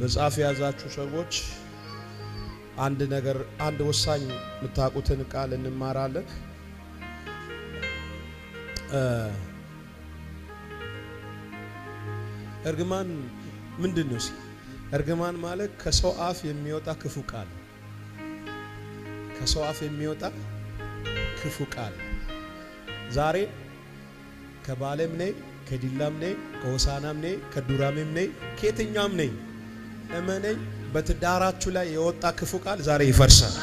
መጽሐፍ ያዛችሁ ሰዎች አንድ ነገር አንድ ወሳኝ ምታቁትን ቃል እንማራለን። እርግማን ምንድነው? እርግማን ማለት ከሰው አፍ የሚወጣ ክፉ ቃል፣ ከሰው አፍ የሚወጣ ክፉ ቃል። ዛሬ ከባለም ነኝ፣ ከዲላም ነኝ፣ ከሆሳናም ነኝ፣ ከዱራሜም ነኝ፣ ከየትኛም ነኝ እመነኝ በትዳራችሁ ላይ የወጣ ክፉ ቃል ዛሬ ይፈርሳል።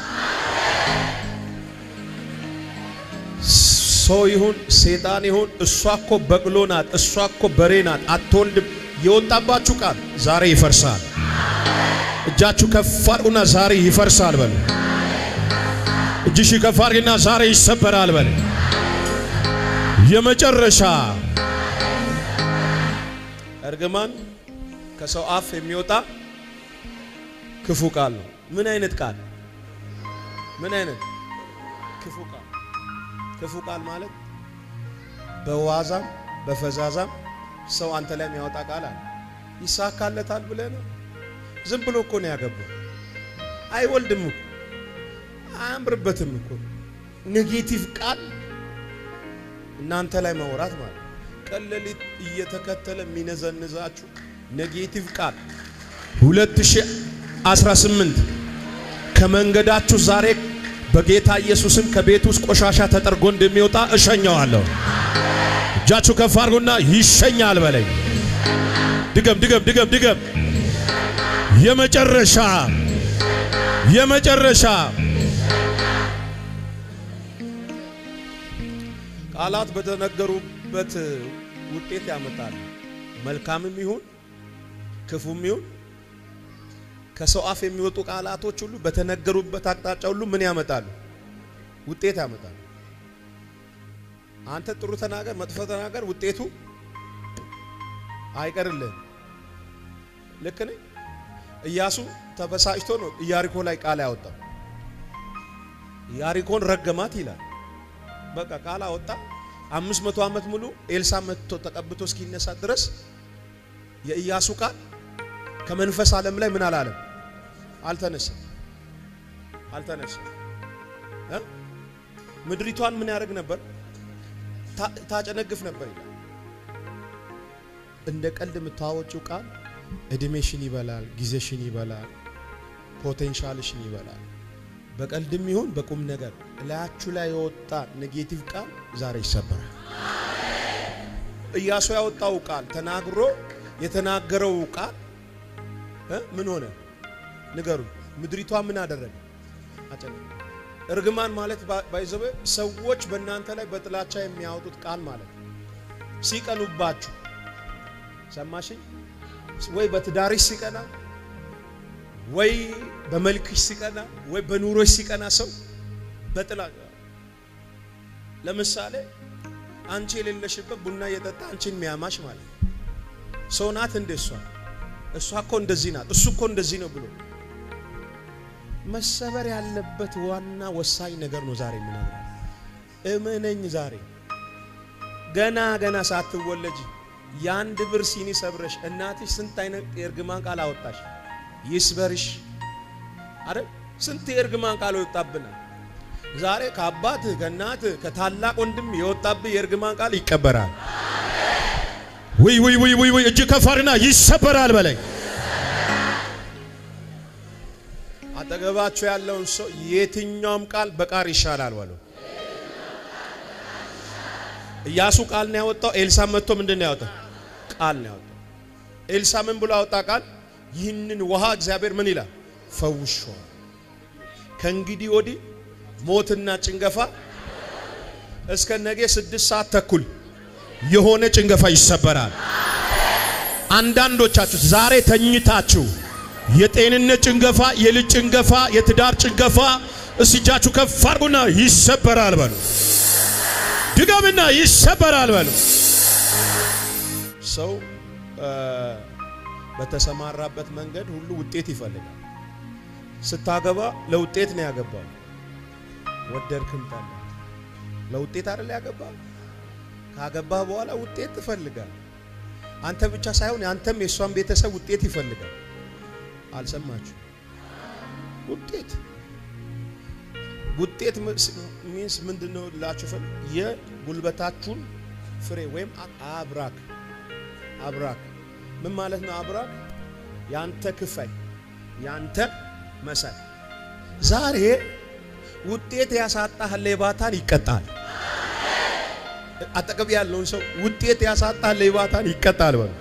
ሰው ይሁን ሰይጣን ይሁን እሷኮ በቅሎ ናት፣ እሷኮ በሬ ናት፣ አትወልድም የወጣባችሁ ቃል ዛሬ ይፈርሳል። እጃችሁ ከፍ አድርጉና ዛሬ ይፈርሳል በሉ። እጅሽ ከፍ አድርጊና ዛሬ ይሰበራል በሉ። የመጨረሻ እርግማን ከሰው አፍ የሚወጣ ክፉ ቃል ነው። ምን አይነት ቃል? ምን አይነት ክፉ ቃል? ክፉ ቃል ማለት በዋዛም በፈዛዛም ሰው አንተ ላይ የሚያወጣ ቃል አለ። ይሳካለታል ብለህ ነው? ዝም ብሎ እኮ ነው ያገባው። አይወልድም እኮ አያምርበትም እኮ። ኔጌቲቭ ቃል እናንተ ላይ ማውራት ማለት ቀለሊት እየተከተለ የሚነዘንዛችሁ ኔጌቲቭ ቃል 2018 ከመንገዳችሁ ዛሬ በጌታ ኢየሱስም ከቤት ውስጥ ቆሻሻ ተጠርጎ እንደሚወጣ እሸኛዋለሁ። እጃችሁ ከፍ አድርጉና ይሸኛል በለኝ። ድገም ድገም ድገም ድገም። የመጨረሻ ቃላት በተነገሩበት ውጤት ያመጣል። መልካምም ይሁን ክፉም ይሁን ከሰው አፍ የሚወጡ ቃላቶች ሁሉ በተነገሩበት አቅጣጫ ሁሉ ምን ያመጣሉ? ውጤት ያመጣሉ። አንተ ጥሩ ተናገር መጥፎ ተናገር ውጤቱ አይቀርልህ። ልክ ነኝ? ኢያሱ ተበሳጭቶ ነው ኢያሪኮ ላይ ቃል ያወጣው። ኢያሪኮን ረገማት ይላል። በቃ ቃል አወጣ። 500 ዓመት ሙሉ ኤልሳ መጥቶ ተቀብቶ እስኪነሳ ድረስ የኢያሱ ቃል ከመንፈስ ዓለም ላይ ምን አላለም? አልተነሳም። ምድሪቷን ምን ያደርግ ነበር? ታጨነግፍ ነበር ይላል። እንደ ቀልድ የምታወጪው ቃል እድሜሽን ይበላል፣ ጊዜሽን ይበላል፣ ፖቴንሻልሽን ይበላል። በቀልድም ይሁን በቁም ነገር ላያችሁ ላይ የወጣ ኔጌቲቭ ቃል ዛሬ ይሰበራል። ኢያሱ ያወጣው ቃል ተናግሮ የተናገረው ቃል ምን ሆነ? ንገሩ። ምድሪቷ ምን አደረገ? አጨነቀ። እርግማን ማለት ባይዘበ ሰዎች በእናንተ ላይ በጥላቻ የሚያወጡት ቃል ማለት ሲቀኑባችሁ፣ ሰማሽኝ? ወይ በትዳርሽ ሲቀና፣ ወይ በመልክሽ ሲቀና፣ ወይ በኑሮሽ ሲቀና ሰው በጥላቻ ለምሳሌ አንቺ የሌለሽበት ቡና እየጠጣ አንቺን የሚያማሽ ማለት ሰው ናት እንደሷ እሷ እኮ እንደዚህ ናት እሱ እኮ እንደዚህ ነው ብሎ መሰበር ያለበት ዋና ወሳኝ ነገር ነው። ዛሬ ምን አለ እመነኝ፣ ዛሬ ገና ሳትወለጂ ያንድ ብር ሲኒ ሰብረሽ እናትሽ ስንት አይነት የእርግማን ቃል አወጣሽ። ይስበርሽ አይደል? ስንት የእርግማን ቃል ወጣብና ዛሬ ከአባት ከእናት ከታላቅ ወንድም የወጣብህ የእርግማን ቃል ይቀበራል። ወይ እጅ ከፋርና ይሰበራል በለኝ። አጠገባችሁ ያለውን ሰው የትኛውም ቃል በቃል ይሻላል በለው። ኢያሱ ቃል ነው ያወጣው። ኤልሳ መጥቶ ምንድነው ያወጣው? ቃል ነው ያወጣው። ኤልሳ ምን ብሎ ያወጣ ቃል? ይህንን ውሃ እግዚአብሔር ምን ይላል? ፈውሾ ከእንግዲህ ወዲህ ሞትና ጭንገፋ እስከ ነገ 6 ሰዓት ተኩል የሆነ ጭንገፋ ይሰበራል። አንዳንዶቻችሁ ዛሬ ተኝታችሁ የጤንነት ጭንገፋ፣ የልጅ ጭንገፋ፣ የትዳር ጭንገፋ እስጃችሁ ከፍ አድርጉና ይሰበራል በሉ። ድገምና ይሰበራል በሉ። ሰው በተሰማራበት መንገድ ሁሉ ውጤት ይፈልጋል። ስታገባ ለውጤት ነው ያገባው። ወደድክም ጠላ ለውጤት አይደል ያገባው? ካገባ በኋላ ውጤት ትፈልጋል። አንተ ብቻ ሳይሆን አንተም የሷን ቤተሰብ ውጤት ይፈልጋል። አልሰማችሁ ውጤት means ምንድነው ላችሁ የጉልበታችሁን ፍሬ ወይም አብራክ ምን ማለት ነው አብራክ ያንተ ክፋይ ያንተ መሰል ዛሬ ውጤት ያሳጣህ ሌባታን ይቀጣል አጠገብ ያለውን ሰው ውጤት ያሳጣህ ሌባታን ይቀጣል በሉ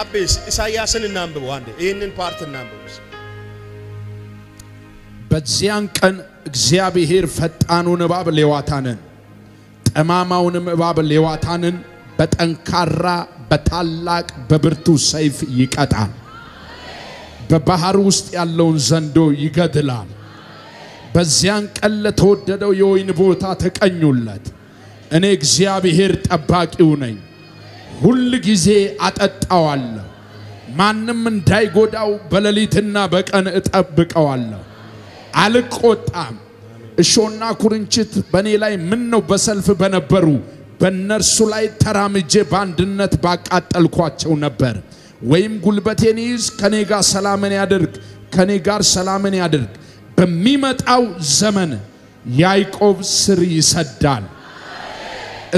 አቤስ ኢሳይያስን እናንብበው አንዴ ይሄንን ፓርት እናንብበው በዚያን ቀን እግዚአብሔር ፈጣኑን እባብ ሌዋታንን ጠማማውንም እባብ ሌዋታንን በጠንካራ በታላቅ በብርቱ ሰይፍ ይቀጣል በባህር ውስጥ ያለውን ዘንዶ ይገድላል በዚያን ቀን ለተወደደው የወይን ቦታ ተቀኙለት እኔ እግዚአብሔር ጠባቂው ነኝ ሁሉ ጊዜ አጠጣዋለሁ ማንንም እንዳይጎዳው በሌሊትና በቀን እጠብቀዋለሁ አልቆጣም እሾና ኩርንችት በኔ ላይ ምን ነው በሰልፍ በነበሩ በእነርሱ ላይ ተራምጄ ባንድነት ባቃጠልኳቸው ነበር ወይም ጉልበቴን ይዝ ከኔ ጋር ሰላምን ያድርግ በሚመጣው ዘመን ያዕቆብ ስር ይሰዳል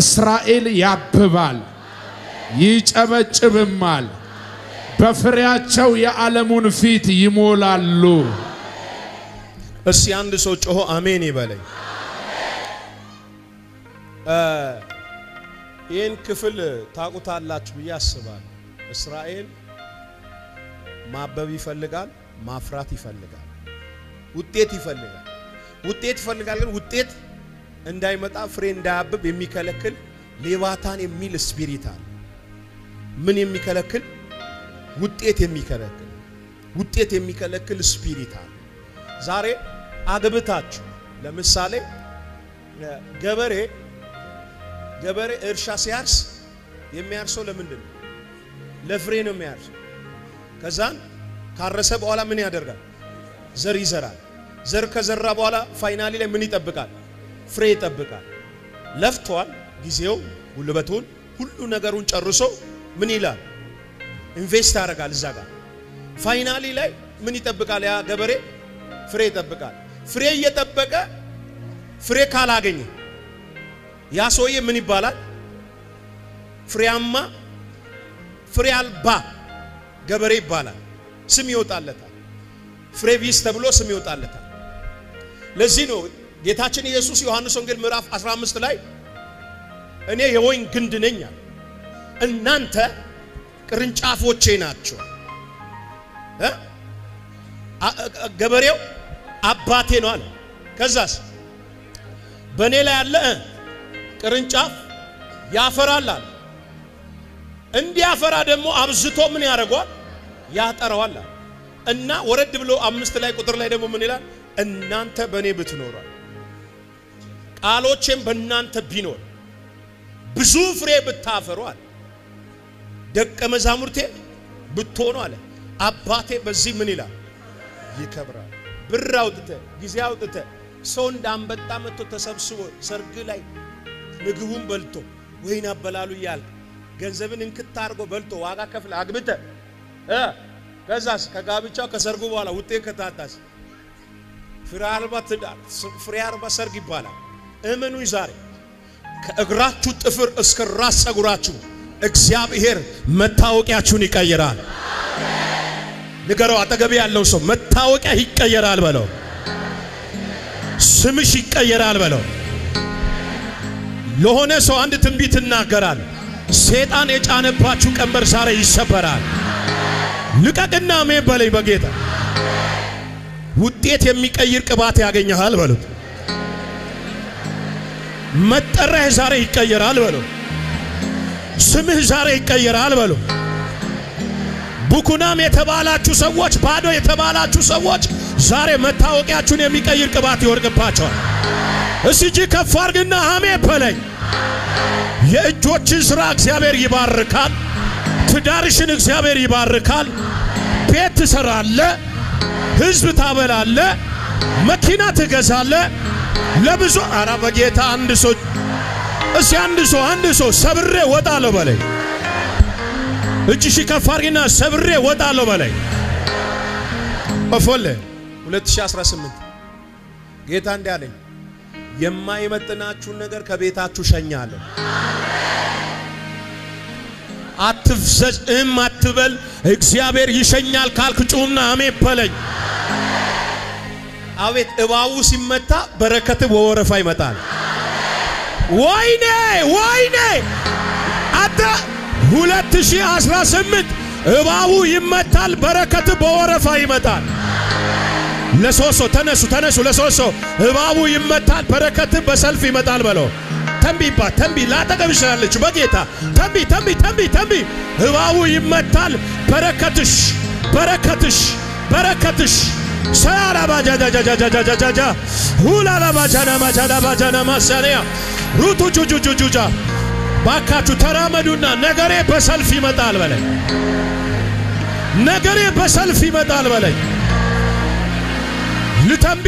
እስራኤል ያብባል ይጨበጭብማል በፍሬያቸው የዓለሙን ፊት ይሞላሉ እስቲ አንድ ሰው ጮሆ አሜን ይበለኝ ይህን ክፍል ታቁታላችሁ ብዬ አስባለሁ እስራኤል ማበብ ይፈልጋል ማፍራት ይፈልጋል ውጤት ይፈልጋል ግን ውጤት እንዳይመጣ ፍሬ እንዳያብብ የሚከለክል ሌዋታን የሚል ስፒሪት አለ ምን የሚከለክል ውጤት የሚከለክል ስፒሪት አለ ዛሬ አግብታችሁ ለምሳሌ ገበሬ እርሻ ሲያርስ የሚያርሰው ለምንድን ነው ለፍሬ ነው የሚያርሰው ከዛን ካረሰ በኋላ ምን ያደርጋል ዘር ይዘራል ዘር ከዘራ በኋላ ፋይናሊ ላይ ምን ይጠብቃል ፍሬ ይጠብቃል ለፍቷል ጊዜው ጉልበቱን ሁሉ ነገሩን ጨርሶ ምን ይላል ኢንቨስት ያደርጋል እዛ ጋር ፋይናሊ ላይ ምን ይጠብቃል ያ ገበሬ ፍሬ ይጠብቃል ፍሬ እየጠበቀ ፍሬ ካላገኘ ያ ሰውዬ ምን ይባላል ፍሬያማ ፍሬ አልባ ገበሬ ይባላል ስም ይወጣለታል ፍሬ ቢስ ተብሎ ስም ይወጣለታል ለዚህ ነው ጌታችን ኢየሱስ ዮሐንስ ወንጌል ምዕራፍ 15 ላይ እኔ የወይን ግንድ ነኝ እናንተ ቅርንጫፎቼ ናችሁ ገበሬው አባቴ ነው አለ ከዛስ በኔ ላይ ያለ ቅርንጫፍ ያፈራል አለ እንዲያፈራ ደግሞ አብዝቶ ምን ያደርጋል ያጠራዋል እና ወረድ ብሎ 5 ላይ ቁጥር ላይ ደግሞ ምን ይላል እናንተ በኔ ብትኖሩ ቃሎቼም በእናንተ ቢኖር ብዙ ፍሬ ብታፈሩ አለ ደቀ መዛሙርቴ ብትሆኑ አለ አባቴ በዚህ ምን ይላል ይከብራል ብር አውጥተ ጊዜ አውጥተ ሰው እንዳንበጣ መጥቶ ተሰብስቦ ሰርግ ላይ ምግቡን በልቶ ወይን አበላሉ ይያል ገንዘብን እንክታርጎ በልቶ ዋጋ ከፍለ አግብተ ከዛስ ከጋብቻው ከሰርጉ በኋላ ውጤት ከታታስ ፍሬ አልባ ሰርግ ይባላል እመኑ ዛሬ ከእግራችሁ ጥፍር እስከ ራስ ጸጉራችሁ እግዚአብሔር መታወቂያችሁን ይቀየራል ንገረው አጠገብ ያለው ሰው መታወቂያ ይቀየራል በለው ስምሽ ይቀየራል በለው ለሆነ ሰው አንድ ትንቢት እናገራል ሰይጣን የጫነባችሁ ቀንበር ዛሬ ይሰበራል ልቀቅና አሜን በለኝ በጌታ ውጤት የሚቀይር ቅባት ያገኛል በሉት መጠሪያ ዛሬ ይቀየራል በለው ስምህ ዛሬ ይቀየራል በለው ቡኩናም የተባላችሁ ሰዎች ባዶ የተባላችሁ ሰዎች ዛሬ መታወቂያችሁን የሚቀይር ቅባት ይወርቅባቸዋል እስጂ ከፍ አድርግና አሜን በለኝ የእጆችን ሥራ እግዚአብሔር ይባርካል ትዳርሽን እግዚአብሔር ይባርካል ቤት ትሰራለ ህዝብ ታበላለ መኪና ትገዛለ ለብዙ አራ በጌታ አንድ ሰው ሰብሬ ወጣለው በለኝ እጅሽ ከፍ አድርጊና ሰብሬ ወጣለሁ በላይ በፎለ 2018 ጌታ እንዳለኝ የማይመጥናችሁ ነገር ከቤታችሁ ሸኛለሁ አትፍዘዝ አትበል እግዚአብሔር ይሸኛል ካልክ ጩና አሜን በለኝ አቤት እባቡ ሲመታ በረከት በወረፋ ይመጣል ወይኔ ወይኔ አታ 2018 እባቡ ይመታል በረከት በወረፋ ይመጣል ለሶሶ ተነሱ ለሶሶ እባቡ ይመታል በረከት በሰልፍ ይመጣል በለው ተንቢ ላጠገብሻለች በጌታ ተንቢ እባቡ ይመታል በረከትሽ ሰያላ ባጃጃጃጃጃጃጃ ሁላላ ባጃና ማሳኒያ ሩቱ ጁጁጁጁጃ ባካቹ ተራመዱና ነገሬ በሰልፍ ይመጣል በለኝ ነገሬ በሰልፍ ይመጣል በለኝ ልተንቢ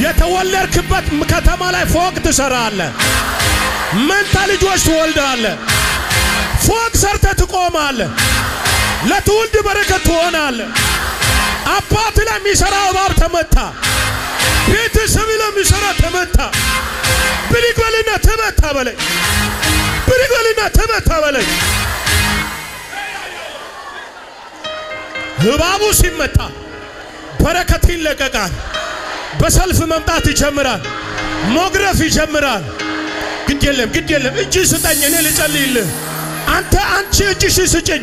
የተወለድክበት ከተማ ላይ ፎቅ ትሰራለህ መንታ ልጆች ትወልዳለህ ፎቅ ሰርተህ ትቆማለህ ለትውልድ በረከት ትሆናለህ አባት ለሚሰራ እባብ ተመታ ቤተሰብ ለሚሰራ ተመታ ብሪግበልና ተመታ በለኝ እባቡ ሲመታ በረከት ይለቀቃል በሰልፍ መምጣት ይጀምራል ሞግረፍ ይጀምራል ግድ የለም እጅ ስጠኝ እኔ ልጸልይልህ አንቺ እጅሽ ስጭኝ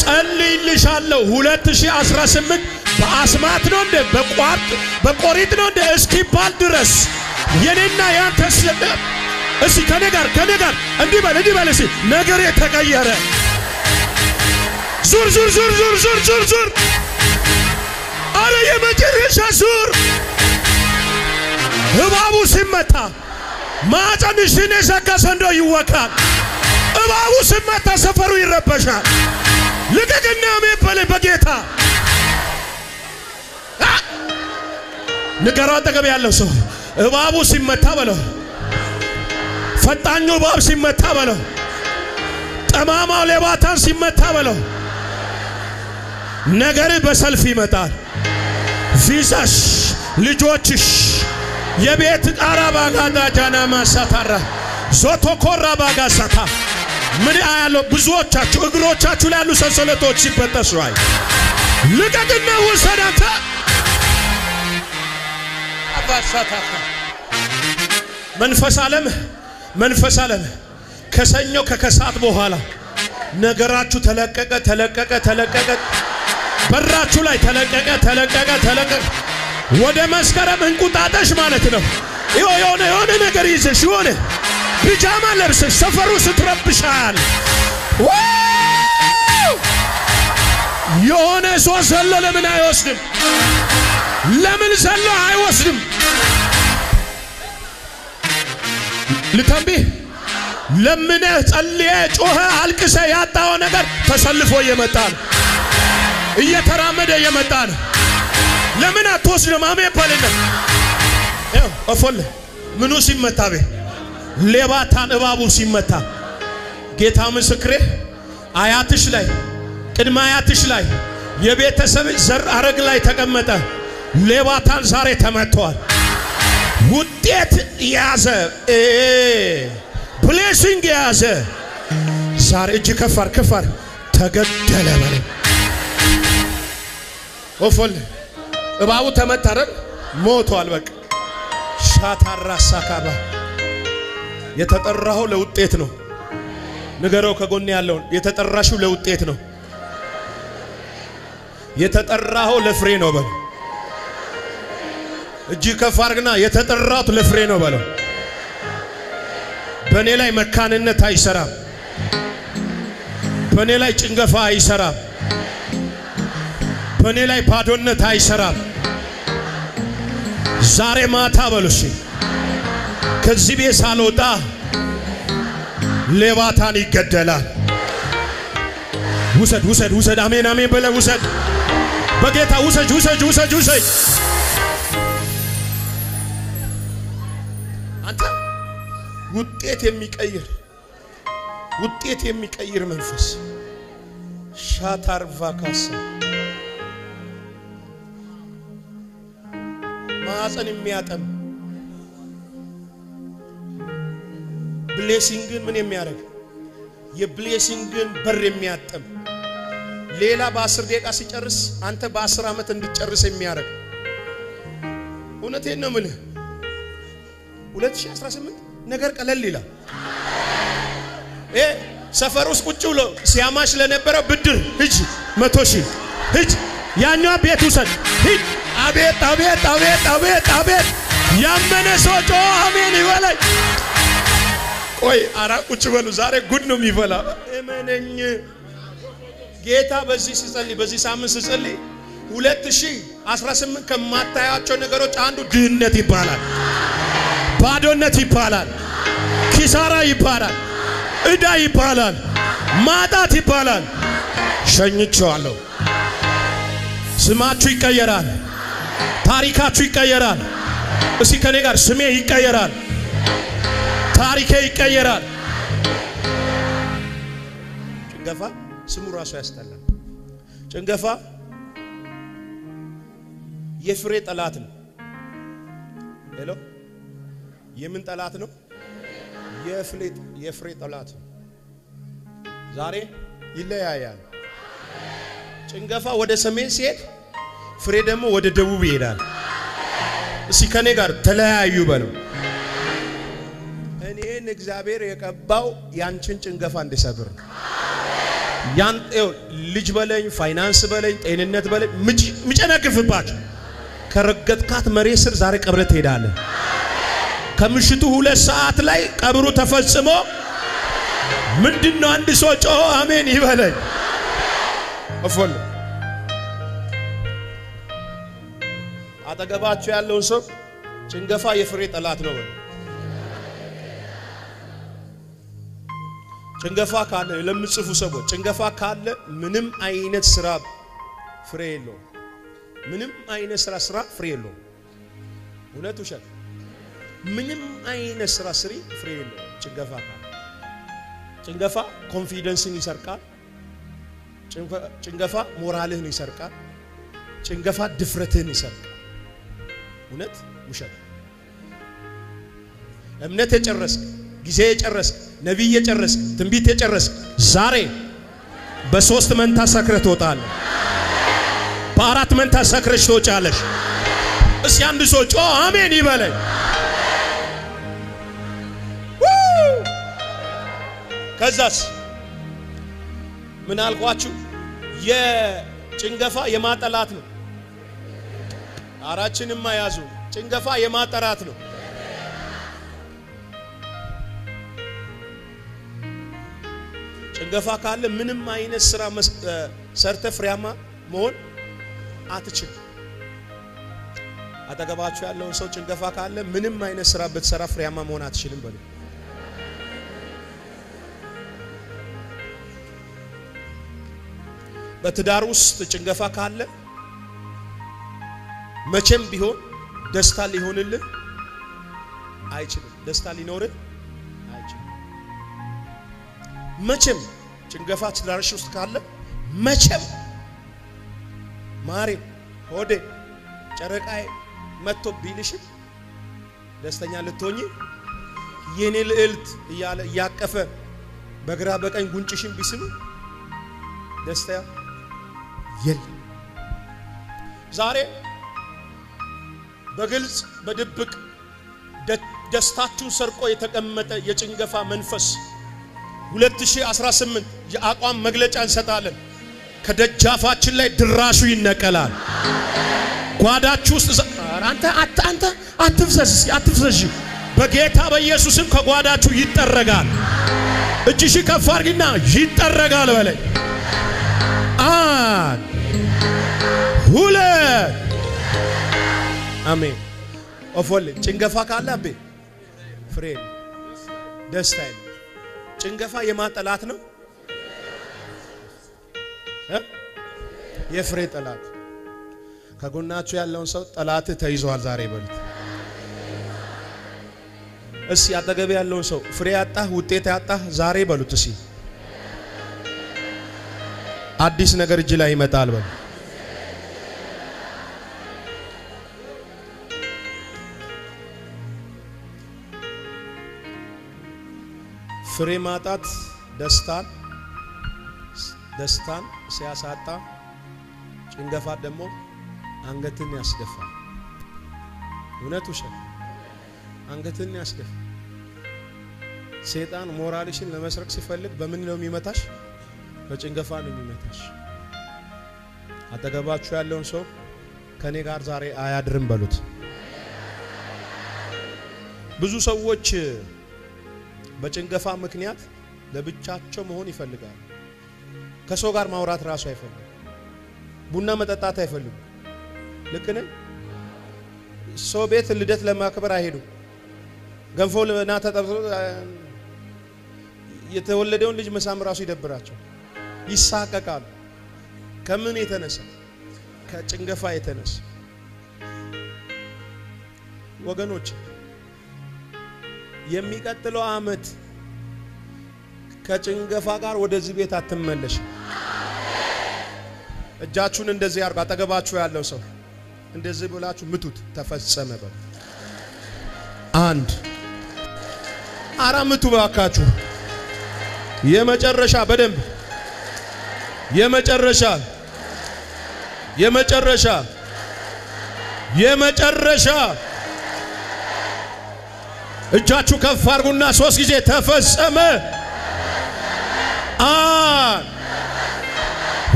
ጸልይልሻለሁ 2018 በአስማት ነው እንደ በቆሪጥ ነው እንደ እስኪባል ድረስ የኔና ያንተ እሺ ከኔ ጋር እንዲህ በል እሺ ነገር የተቀየረ ዙር አረ የመጨረሻ ዙር እባቡ ሲመታ ማዕፀንሽን የዘጋ ሰንዶ ይወቃል እባቡ ሲመታ ሰፈሩ ይረበሻል ልቀቅና አሜን በጌታ ንገረው አጠገብ ያለው ሰው እባቡ ሲመታ በለው ፈጣኙ እባብ ሲመታ በለው ጠማማው ሌባታን ሲመታ በለው ነገር በሰልፍ ይመጣል ቪዛሽ ልጆችሽ የቤት ጣራ ባጋዳ ጃናማ ሳታራ ዞቶኮራ ባጋሳታ ምን ያለው ብዙዎቻችሁ እግሮቻችሁ ላይ ያሉ ሰንሰለቶች ሲበጠሱ አይ ልቀቅና ወሰዳታ አባሳታታ መንፈስ ዓለም ከሰኞ ከከሳት በኋላ ነገራችሁ ተለቀቀ በራችሁ ላይ ተለቀቀ ወደ መስከረም እንቁጣጣሽ ማለት ነው የሆነ ነገር ይዘሽ የሆነ ፒጃማ ለብሰሽ ሰፈሩ ስትረብሻል የሆነ ሰው ዘሎ ለምን አይወስድም ልተንብህ ለምን ጸልየ ጮኸ አልቅሰ ያጣው ነገር ተሰልፎ ይመጣል እየተራመደ ይመጣል ለምን አትወስድም አሜን በልና እፎል ምኑ ሲመታ ሌባታን እባቡ ሲመታ ጌታ ምስክሬ አያትሽ ላይ ቅድመ አያትሽ ላይ የቤተሰብ ዘር አረግ ላይ ተቀመጠ ሌባታን ዛሬ ተመቷል ውጤት ያዘ ብሌሲንግ ያዘ ዛሬ እጅ ከፋር ተገደለ ማለት ወፈል እባቡ ተመታረ ሞቷል በቃ ሻታራ ሳካባ የተጠራው ለውጤት ነው ንገረው ከጎን ያለው የተጠራሽው ለውጤት ነው የተጠራው ለፍሬ ነው በል እጅ ከፋርግና የተጠራው ለፍሬ ነው በለው በኔ ላይ መካንነት አይሰራም በኔ ላይ ጭንገፋ አይሰራም በኔ ላይ ባዶነት አይሰራም ዛሬ ማታ በሉሽ ከዚህ ቤት ሳልወጣ ሌባታን ይገደላል ውሰድ አሜን በለ ውሰድ በጌታ ውሰድ አንተ ውጤት የሚቀይር መንፈስ ሻታርቫካስ ማህፀን የሚያጠም ብሌሲንግን ምን የሚያደርግ የብሌሲንግን በር የሚያጠም ሌላ በ10 ደቂቃ ሲጨርስ አንተ በ10 ዓመት እንድትጨርስ የሚያደርግ እውነቴን ነው የምልህ 2018 ነገር ቀለል ይላል ሰፈር ውስጥ ቁጭ ብሎ ሲያማሽ ለነበረው ብድር ሂጅ 100,000 ሂጅ ያኛው ቤት ውሰድ ሂጅ አቤት አቤት አቤት አቤት አቤት ያመነ ሰው አሜን ይበለኝ ቆይ አራ ቁጭ በሉ ዛሬ ጉድ ነው የሚበላ እመነኝ ጌታ በዚህ ሲጸልይ በዚህ ሳምንት ሲጸልይ 2018 ከማታያቸው ነገሮች አንዱ ድህነት ይባላል ባዶነት ይባላል ኪሳራ ይባላል እዳ ይባላል ማጣት ይባላል ሸኝቼዋለሁ ስማችሁ ይቀየራል ታሪካችሁ ይቀየራል እሺ ከኔ ጋር ስሜ ይቀየራል ታሪኬ ይቀየራል ጭንገፋ ስሙ ራሱ ያስጠላል ጭንገፋ የፍሬ ጠላት ነው ሄሎ የምን ጠላት ነው የፍሬ ጠላት ዛሬ ይለያያል ጭንገፋ ወደ ሰሜን ሲሄድ ፍሬ ደግሞ ወደ ደቡብ ይሄዳል እሺ ከኔ ጋር ተለያዩ በለው እኔን እግዚአብሔር የቀባው ያንቺን ጭንገፋ እንዲሰብር ያን ልጅ በለኝ ፋይናንስ በለኝ ጤንነት በለኝ ምጨነግፍባችሁ ከረገጥካት መሬት ስር ዛሬ ቀብረ ትሄዳለህ ከምሽቱ 2 ሰዓት ላይ ቀብሩ ተፈጽሞ ምንድነው አንድ ሰው ጮሆ አሜን ይበለኝ አፎል አጠገባችሁ ያለውን ሰው ጭንገፋ የፍሬ ጠላት ነው ጭንገፋ ካለ ለምጽፉ ሰዎች ጭንገፋ ካለ ምንም አይነት ስራ ፍሬ የለውም ምንም አይነት ስራ ፍሬ የለውም እውነት ውሸት ምንም አይነት ስራ ስሪ ፍሬ የለውም ጭንገፋ ካለ ጭንገፋ ኮንፊደንስን ይሰርቃል ጭንገፋ ሞራልህን ይሰርቃል ጭንገፋ ድፍረትህን ይሰርቃል እውነት ውሸት እምነት የጨረስክ ጊዜ የጨረስክ ነብይ የጨረስክ ትንቢት የጨረስክ ዛሬ በ3 መንታ ሰክረህ ትወጣለህ በ4 መንታ ሰክረሽ ትወጫለሽ እስኪ አንድ ሰው ጮ አሜን ይበለኝ ከዛስ ምን አልኳችሁ የጭንገፋ የማጠላት ነው አራችንም ያዙ ጭንገፋ የማጠራት ነው ጭንገፋ ካለ ምንም አይነት ስራ ሰርተ ፍሬያማ መሆን አትችል አጠገባችሁ ያለውን ሰው ጭንገፋ ካለ ምንም አይነት ስራ ብትሰራ ፍሬያማ መሆን አትችልም በሉ በትዳር ውስጥ ጭንገፋ ካለ መቼም ቢሆን ደስታ ሊሆንልህ አይችልም ደስታ ሊኖርህ አይችልም መቼም ጭንገፋ ትዳርሽ ውስጥ ካለ መቼም ማሪ ሆዴ ጨረቃይ መጥቶ ቢልሽ ደስተኛ ልትሆኚ የኔ ልዕልት እያለ ያቀፈ በግራ በቀኝ ጉንጭሽን ቢስሉ ደስታ የለም ዛሬ በግልጽ በድብቅ ደስታችሁን ሰርቆ የተቀመጠ የጭንገፋ መንፈስ 2018 የአቋም መግለጫ እንሰጣለን ከደጃፋችን ላይ ድራሹ ይነቀላል ጓዳችሁ ውስጥ አንተ አትፍሰሽ በጌታ በኢየሱስም ከጓዳችሁ ይጠረጋል እጅሽ ከፍ አድርጊና ይጠረጋል በለኝ ሁለት አሜን ኦፎል ጭንገፋ ካለ አቤ ፍሬ ደስታ የለም ጭንገፋ የማጠላት ነው የፍሬ ጠላት ከጎናችሁ ያለውን ሰው ጠላት ተይዟል ዛሬ በሉት እሺ አጠገብ ያለውን ሰው ፍሬ ያጣህ ውጤት ያጣህ ዛሬ በሉት እሺ አዲስ ነገር እጅ ላይ ይመጣል በል ፍሬ ማጣት ደስታን ሲያሳጣ ጭንገፋ ደግሞ አንገትን ያስደፋል እውነቱ ሸ አንገትን ያስደፋ ሰይጣን ሞራልሽን ለመስረቅ ሲፈልግ በምን ነው የሚመታሽ በጭንገፋ ነው የሚመታሽ አጠገባችሁ ያለውን ሰው ከኔ ጋር ዛሬ አያድርም በሉት ብዙ ሰዎች በጭንገፋ ምክንያት ለብቻቸው መሆን ይፈልጋሉ ከሰው ጋር ማውራት ራሱ አይፈልጉ ቡና መጠጣት አይፈልጉ ለከነ ሰው ቤት ልደት ለማክበር አይሄዱ ገንፎ ለና ተጠብሶ የተወለደውን ልጅ መሳም ራሱ ይደብራቸው ይሳቀቃሉ ከምን የተነሳ ከጭንገፋ የተነሳ ወገኖች የሚቀጥለው አመት ከጭንገፋ ጋር ወደዚህ ቤት አትመለሽ እጃችሁን እንደዚህ አርጋ አጠገባችሁ ያለው ሰው እንደዚህ ብላችሁ ምቱት ተፈጸመ በል አንድ አራምቱ ባካችሁ የመጨረሻ በደንብ የመጨረሻ እጃችሁ ከፍ አርጉና 3 ጊዜ ተፈጸመ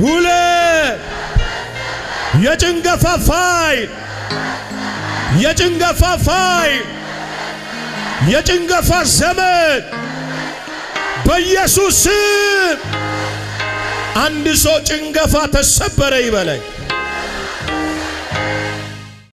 ሁለ የጭንገፋ ዘመን በኢየሱስ አንድ ሰው ጭንገፋ ተሰበረ ይበለኝ